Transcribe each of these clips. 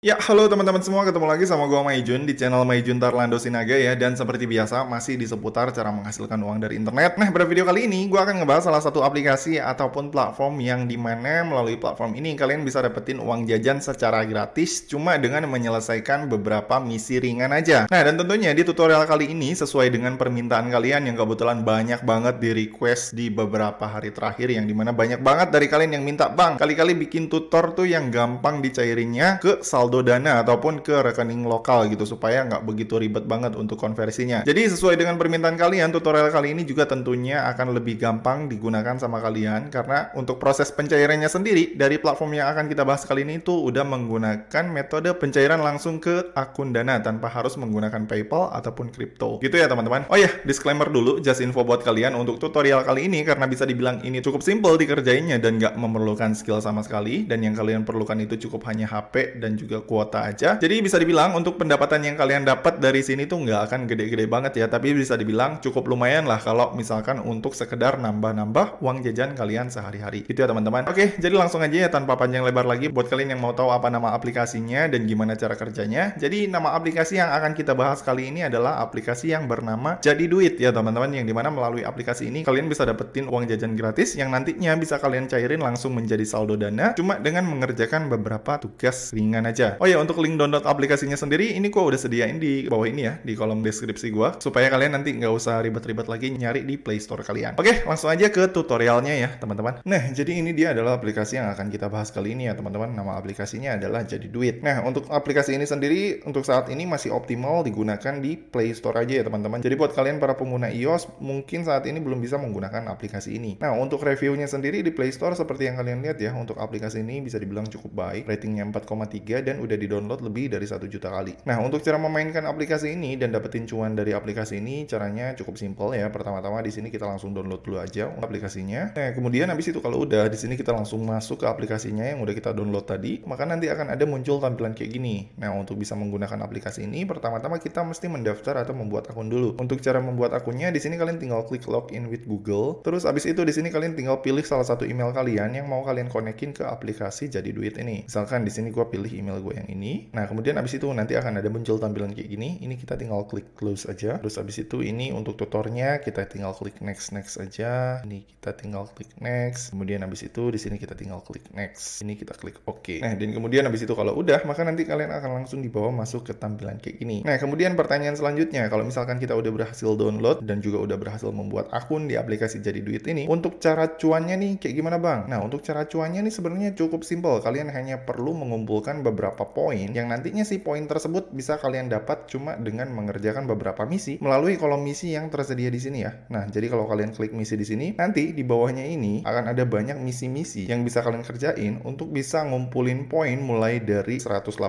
Ya, halo teman-teman semua, ketemu lagi sama gua Maijun di channel Maijun Tarlando Sinaga ya. Dan seperti biasa, masih di seputar cara menghasilkan uang dari internet. Nah, pada video kali ini, gua akan ngebahas salah satu aplikasi ataupun platform yang dimana melalui platform ini kalian bisa dapetin uang jajan secara gratis cuma dengan menyelesaikan beberapa misi ringan aja. Nah, dan tentunya di tutorial kali ini sesuai dengan permintaan kalian yang kebetulan banyak banget di request di beberapa hari terakhir, yang dimana banyak banget dari kalian yang minta, "Bang, kali-kali bikin tutor tuh yang gampang dicairinnya ke saldo dana ataupun ke rekening lokal gitu supaya nggak begitu ribet banget untuk konversinya." Jadi sesuai dengan permintaan kalian, tutorial kali ini juga tentunya akan lebih gampang digunakan sama kalian karena untuk proses pencairannya sendiri dari platform yang akan kita bahas kali ini tuh udah menggunakan metode pencairan langsung ke akun Dana tanpa harus menggunakan PayPal ataupun kripto. Gitu ya teman-teman. Oh ya, disclaimer dulu, just info buat kalian untuk tutorial kali ini karena bisa dibilang ini cukup simple dikerjainnya dan nggak memerlukan skill sama sekali, dan yang kalian perlukan itu cukup hanya HP dan juga kuota aja. Jadi bisa dibilang untuk pendapatan yang kalian dapat dari sini tuh nggak akan gede-gede banget ya, tapi bisa dibilang cukup lumayan lah kalau misalkan untuk sekedar nambah-nambah uang jajan kalian sehari-hari. Gitu ya teman-teman. Oke, jadi langsung aja ya tanpa panjang lebar lagi buat kalian yang mau tahu apa nama aplikasinya dan gimana cara kerjanya. Jadi nama aplikasi yang akan kita bahas kali ini adalah aplikasi yang bernama Jadi Duit ya teman-teman, yang dimana melalui aplikasi ini kalian bisa dapetin uang jajan gratis yang nantinya bisa kalian cairin langsung menjadi saldo Dana cuma dengan mengerjakan beberapa tugas ringan aja. Oh ya, untuk link download aplikasinya sendiri ini gua udah sediain di bawah ini ya, di kolom deskripsi gua, supaya kalian nanti nggak usah ribet-ribet lagi nyari di Play Store kalian. Oke, langsung aja ke tutorialnya ya teman-teman. Nah, jadi ini dia adalah aplikasi yang akan kita bahas kali ini ya teman-teman. Nama aplikasinya adalah Jadi Duit. Nah, untuk aplikasi ini sendiri untuk saat ini masih optimal digunakan di Play Store aja ya teman-teman. Jadi buat kalian para pengguna iOS mungkin saat ini belum bisa menggunakan aplikasi ini. Nah, untuk reviewnya sendiri di Play Store seperti yang kalian lihat ya, untuk aplikasi ini bisa dibilang cukup baik, ratingnya 4,3 dan udah di-download lebih dari 1 juta kali. Nah, untuk cara memainkan aplikasi ini dan dapetin cuan dari aplikasi ini caranya cukup simpel ya. Pertama-tama di sini kita langsung download dulu aja aplikasinya. Nah, kemudian habis itu kalau udah di sini kita langsung masuk ke aplikasinya yang udah kita download tadi, maka nanti akan ada muncul tampilan kayak gini. Nah, untuk bisa menggunakan aplikasi ini pertama-tama kita mesti mendaftar atau membuat akun dulu. Untuk cara membuat akunnya di sini kalian tinggal klik login with Google. Terus habis itu di sini kalian tinggal pilih salah satu email kalian yang mau kalian konekin ke aplikasi Jadi Duit ini. Misalkan di sini gue pilih email gue yang ini. Nah, kemudian habis itu nanti akan ada muncul tampilan kayak gini. Ini kita tinggal klik close aja. Terus habis itu ini untuk tutornya kita tinggal klik next aja. Ini kita tinggal klik next. Kemudian habis itu di sini kita tinggal klik next. Ini kita klik OK. Nah, dan kemudian habis itu kalau udah, maka nanti kalian akan langsung dibawa masuk ke tampilan kayak gini. Nah, kemudian pertanyaan selanjutnya, kalau misalkan kita udah berhasil download dan juga udah berhasil membuat akun di aplikasi Jadi Duit ini, untuk cara cuannya nih kayak gimana bang? Nah, untuk cara cuannya nih sebenarnya cukup simpel. Kalian hanya perlu mengumpulkan beberapa poin yang nantinya si poin tersebut bisa kalian dapat cuma dengan mengerjakan beberapa misi melalui kolom misi yang tersedia di sini ya. Nah, jadi kalau kalian klik misi di sini, nanti di bawahnya ini akan ada banyak misi-misi yang bisa kalian kerjain untuk bisa ngumpulin poin mulai dari 180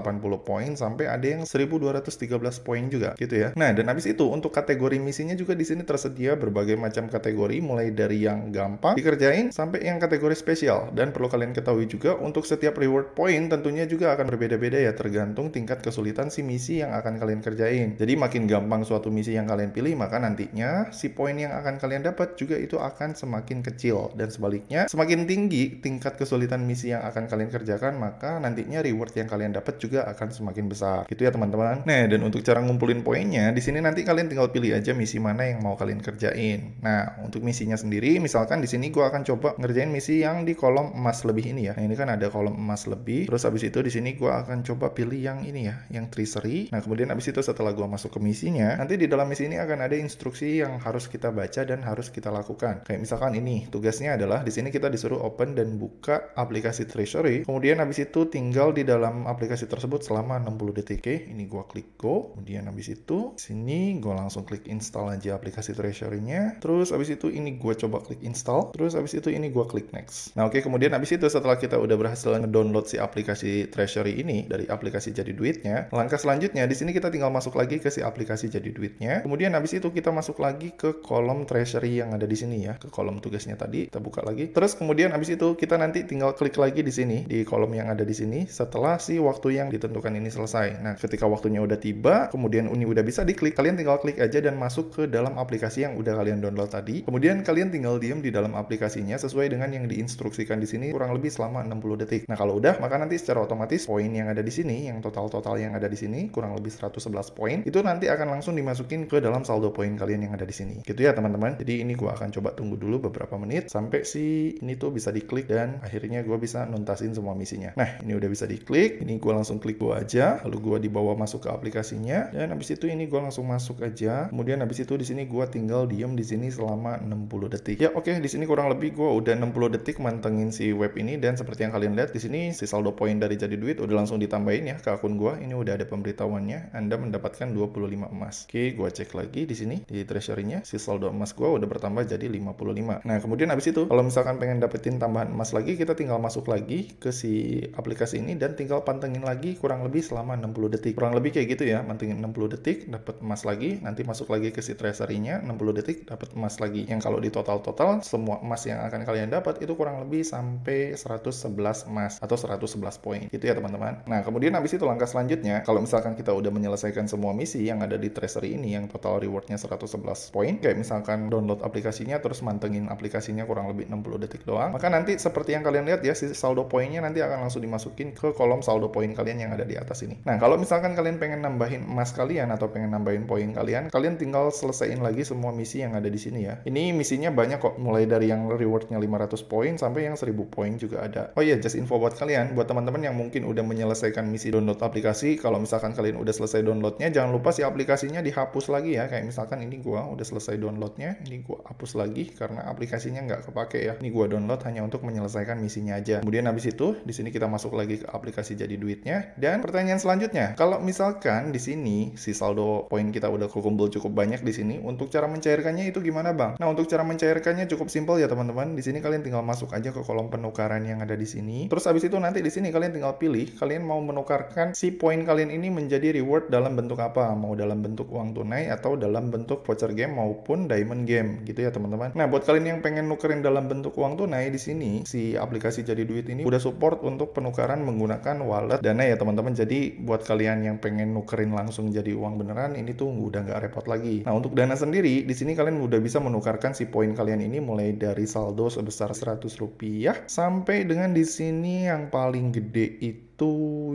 poin sampai ada yang 1213 poin juga gitu ya. Nah, dan habis itu untuk kategori misinya juga di sini tersedia berbagai macam kategori mulai dari yang gampang dikerjain sampai yang kategori spesial. Dan perlu kalian ketahui juga untuk setiap reward point tentunya juga akan berbeda-beda ya, tergantung tingkat kesulitan si misi yang akan kalian kerjain. Jadi makin gampang suatu misi yang kalian pilih, maka nantinya si poin yang akan kalian dapat juga itu akan semakin kecil, dan sebaliknya semakin tinggi tingkat kesulitan misi yang akan kalian kerjakan, maka nantinya reward yang kalian dapat juga akan semakin besar. Gitu ya teman-teman. Nah, dan untuk cara ngumpulin poinnya di sini nanti kalian tinggal pilih aja misi mana yang mau kalian kerjain. Nah, untuk misinya sendiri misalkan di sini gua akan coba ngerjain misi yang di kolom emas lebih ini ya. Nah, ini kan ada kolom emas lebih. Terus habis itu di sini gua akan coba pilih yang ini ya, yang treasury. Nah, kemudian habis itu setelah gua masuk ke misinya, nanti di dalam misi ini akan ada instruksi yang harus kita baca dan harus kita lakukan. Kayak misalkan ini, tugasnya adalah di sini kita disuruh open dan buka aplikasi treasury. Kemudian habis itu tinggal di dalam aplikasi tersebut selama 60 detik. Oke, ini gua klik go. Kemudian habis itu sini gua langsung klik install aja aplikasi treasury-nya. Terus habis itu ini gua coba klik install. Terus habis itu ini gua klik next. Nah, oke, kemudian habis itu setelah kita udah berhasil ngedownload si aplikasi treasury ini dari aplikasi Jadi Duitnya, langkah selanjutnya di sini kita tinggal masuk lagi ke si aplikasi Jadi Duitnya. Kemudian habis itu kita masuk lagi ke kolom treasury yang ada di sini ya, ke kolom tugasnya tadi kita buka lagi. Terus kemudian habis itu kita nanti tinggal klik lagi di sini di kolom yang ada di sini setelah si waktu yang ditentukan ini selesai. Nah, ketika waktunya udah tiba, kemudian ini udah bisa diklik, kalian tinggal klik aja dan masuk ke dalam aplikasi yang udah kalian download tadi. Kemudian kalian tinggal diem di dalam aplikasinya sesuai dengan yang diinstruksikan di sini kurang lebih selama 60 detik. Nah, kalau udah, maka nanti secara otomatis poin yang yang ada di sini, yang total yang ada di sini kurang lebih 111 poin, itu nanti akan langsung dimasukin ke dalam saldo poin kalian yang ada di sini. Gitu ya teman-teman. Jadi ini gua akan coba tunggu dulu beberapa menit sampai si ini tuh bisa diklik dan akhirnya gua bisa nuntasin semua misinya. Nah, ini udah bisa diklik. Ini gua langsung klik gua aja, lalu gua dibawa masuk ke aplikasinya dan habis itu ini gua langsung masuk aja. Kemudian habis itu di sini gua tinggal diem di sini selama 60 detik. Ya, oke, di sini kurang lebih gua udah 60 detik mantengin si web ini dan seperti yang kalian lihat di sini si saldo poin dari Jadi Duit udah langsung ditambahin ya ke akun gua. Ini udah ada pemberitahuannya, Anda mendapatkan 25 emas. Oke, gua cek lagi di sini di treasury-nya, si saldo emas gua udah bertambah jadi 55. Nah, kemudian habis itu kalau misalkan pengen dapetin tambahan emas lagi, kita tinggal masuk lagi ke si aplikasi ini dan tinggal pantengin lagi kurang lebih selama 60 detik. Kurang lebih kayak gitu ya, pantengin 60 detik dapat emas lagi, nanti masuk lagi ke si treasury-nya 60 detik dapat emas lagi. Yang kalau di total semua emas yang akan kalian dapat itu kurang lebih sampai 111 emas atau 111 poin. Gitu ya teman-teman. Nah, kemudian habis itu langkah selanjutnya, kalau misalkan kita udah menyelesaikan semua misi yang ada di treasury ini yang total rewardnya 111 poin, kayak misalkan download aplikasinya terus mantengin aplikasinya kurang lebih 60 detik doang, maka nanti seperti yang kalian lihat ya, si saldo poinnya nanti akan langsung dimasukin ke kolom saldo poin kalian yang ada di atas ini. Nah, kalau misalkan kalian pengen nambahin emas kalian atau pengen nambahin poin kalian tinggal selesaiin lagi semua misi yang ada di sini ya. Ini misinya banyak kok, mulai dari yang rewardnya 500 poin sampai yang 1000 poin juga ada. Oh iya, just info buat kalian, buat teman-teman yang mungkin udah menyelesaikan misi download aplikasi, kalau misalkan kalian udah selesai downloadnya, jangan lupa si aplikasinya dihapus lagi ya. Kayak misalkan ini gua udah selesai downloadnya, ini gua hapus lagi karena aplikasinya nggak kepake ya. Ini gua download hanya untuk menyelesaikan misinya aja. Kemudian habis itu di sini kita masuk lagi ke aplikasi Jadi Duitnya. Dan pertanyaan selanjutnya, kalau misalkan di sini si saldo poin kita udah kumpul cukup banyak di sini, untuk cara mencairkannya itu gimana bang? Nah, untuk cara mencairkannya cukup simpel ya teman-teman. Di sini kalian tinggal masuk aja ke kolom penukaran yang ada di sini. Terus habis itu nanti di sini kalian tinggal pilih kalian mau menukarkan si poin kalian ini menjadi reward dalam bentuk apa? Mau dalam bentuk uang tunai atau dalam bentuk voucher game maupun diamond game gitu ya teman-teman. Nah, buat kalian yang pengen nukerin dalam bentuk uang tunai, di sini si aplikasi Jadi Duit ini udah support untuk penukaran menggunakan wallet Dana ya teman-teman. Jadi buat kalian yang pengen nukerin langsung jadi uang beneran, ini tuh udah nggak repot lagi. Nah, untuk Dana sendiri di sini kalian udah bisa menukarkan si poin kalian ini mulai dari saldo sebesar Rp100 sampai dengan di sini yang paling gede itu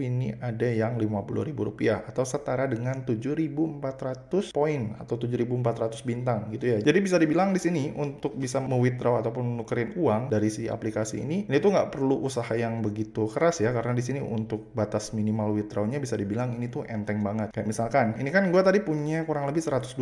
ini ada yang Rp50.000 atau setara dengan 7.400 poin atau 7.400 bintang gitu ya. Jadi bisa dibilang di sini untuk bisa me-withdraw ataupun nukerin uang dari si aplikasi ini tuh nggak perlu usaha yang begitu keras ya, karena di sini untuk batas minimal withdrawnya bisa dibilang ini tuh enteng banget. Kayak misalkan ini kan gue tadi punya kurang lebih 125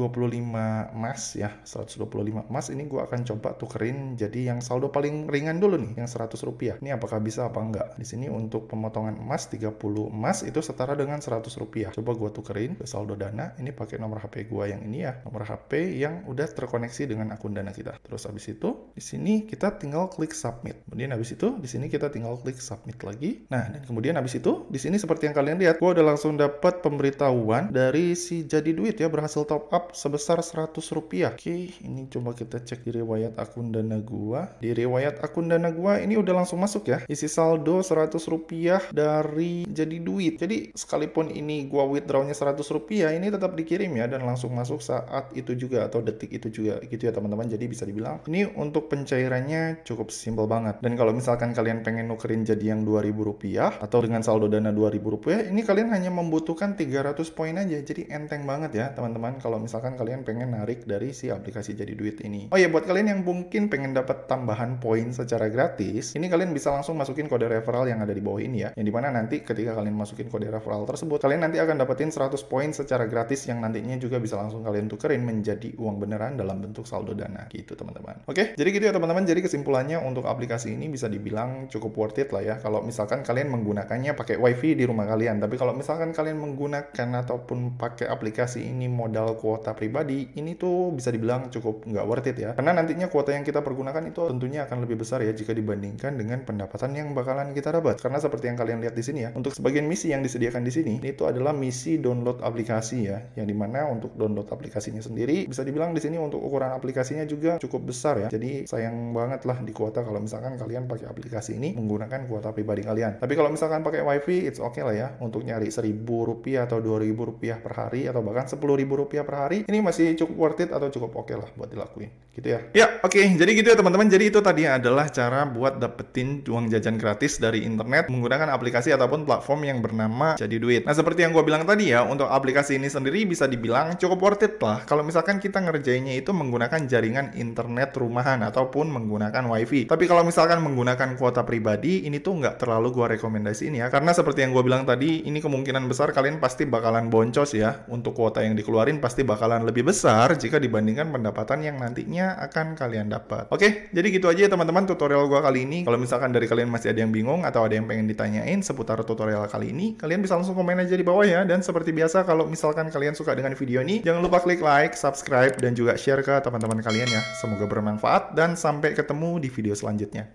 emas ya, 125 emas ini gue akan coba tukerin jadi yang saldo paling ringan dulu nih, yang Rp100. Ini apakah bisa apa enggak? Di sini untuk pemotongan emas 30 emas itu setara dengan Rp100. Coba gue tukerin ke saldo Dana. Ini pakai nomor HP gue yang ini ya, nomor HP yang udah terkoneksi dengan akun Dana kita. Terus habis itu di sini kita tinggal klik submit. Kemudian habis itu di sini kita tinggal klik submit lagi. Nah, dan kemudian habis itu di sini seperti yang kalian lihat, gue udah langsung dapat pemberitahuan dari si Jadi Duit ya, berhasil top up sebesar Rp100. Oke, ini coba kita cek di riwayat akun Dana gua. Di riwayat akun Dana gua ini udah langsung masuk ya, isi saldo Rp100 dari Jadi Duit. Jadi sekalipun ini gua withdrawnya Rp100, ini tetap dikirim ya dan langsung masuk saat itu juga atau detik itu juga gitu ya teman-teman. Jadi bisa dibilang ini untuk pencairannya cukup simpel banget. Dan kalau misalkan kalian pengen nukerin jadi yang Rp2.000 atau dengan saldo Dana Rp2.000, ini kalian hanya membutuhkan 300 poin aja. Jadi enteng banget ya teman-teman kalau misalkan kalian pengen narik dari si aplikasi Jadi Duit ini. Oh ya, buat kalian yang mungkin pengen dapat tambahan poin secara gratis, ini kalian bisa langsung masukin kode referral yang ada di bawah ini ya, yang dimana nanti ketika kalian masukin kode referral tersebut, kalian nanti akan dapetin 100 poin secara gratis yang nantinya juga bisa langsung kalian tukerin menjadi uang beneran dalam bentuk saldo Dana gitu teman-teman. Oke, jadi gitu ya teman-teman. Jadi kesimpulannya untuk aplikasi ini bisa dibilang cukup worth it lah ya kalau misalkan kalian menggunakannya pakai wifi di rumah kalian. Tapi kalau misalkan kalian menggunakan ataupun pakai aplikasi ini modal kuota pribadi, ini tuh bisa dibilang cukup nggak worth it ya, karena nantinya kuota yang kita pergunakan itu tentunya akan lebih besar ya jika dibandingkan dengan pendapatan yang bakalan kita dapat. Karena seperti yang kalian lihat di sini ya, untuk sebagian misi yang disediakan di sini itu adalah misi download aplikasi ya, yang dimana untuk download aplikasinya sendiri bisa dibilang di sini untuk ukuran aplikasinya juga cukup besar ya. Jadi sayang banget lah di kuota kalau misalkan kalian pakai aplikasi ini menggunakan kuota pribadi kalian. Tapi kalau misalkan pakai wifi, it's okay lah ya untuk nyari Rp1.000 atau Rp2.000 per hari atau bahkan Rp10.000 per hari, ini masih cukup worth it atau cukup oke lah buat dilakuin gitu ya. Ya oke, jadi gitu ya teman-teman. Jadi itu tadi adalah cara buat dapetin uang jajan gratis dari internet menggunakan aplikasi aplikasi ataupun platform yang bernama Jadi Duit. Nah, seperti yang gue bilang tadi ya, untuk aplikasi ini sendiri bisa dibilang cukup worth it lah kalau misalkan kita ngerjainnya itu menggunakan jaringan internet rumahan ataupun menggunakan wifi. Tapi kalau misalkan menggunakan kuota pribadi, ini tuh nggak terlalu gue rekomendasiin ya, karena seperti yang gue bilang tadi, ini kemungkinan besar kalian pasti bakalan boncos ya. Untuk kuota yang dikeluarin pasti bakalan lebih besar jika dibandingkan pendapatan yang nantinya akan kalian dapat. Oke, jadi gitu aja ya teman-teman tutorial gue kali ini. Kalau misalkan dari kalian masih ada yang bingung atau ada yang pengen ditanyain seputar tutorial kali ini, kalian bisa langsung komen aja di bawah ya. Dan seperti biasa, kalau misalkan kalian suka dengan video ini, jangan lupa klik like, subscribe, dan juga share ke teman-teman kalian ya. Semoga bermanfaat dan sampai ketemu di video selanjutnya.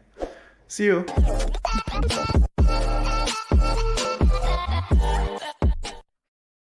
See you!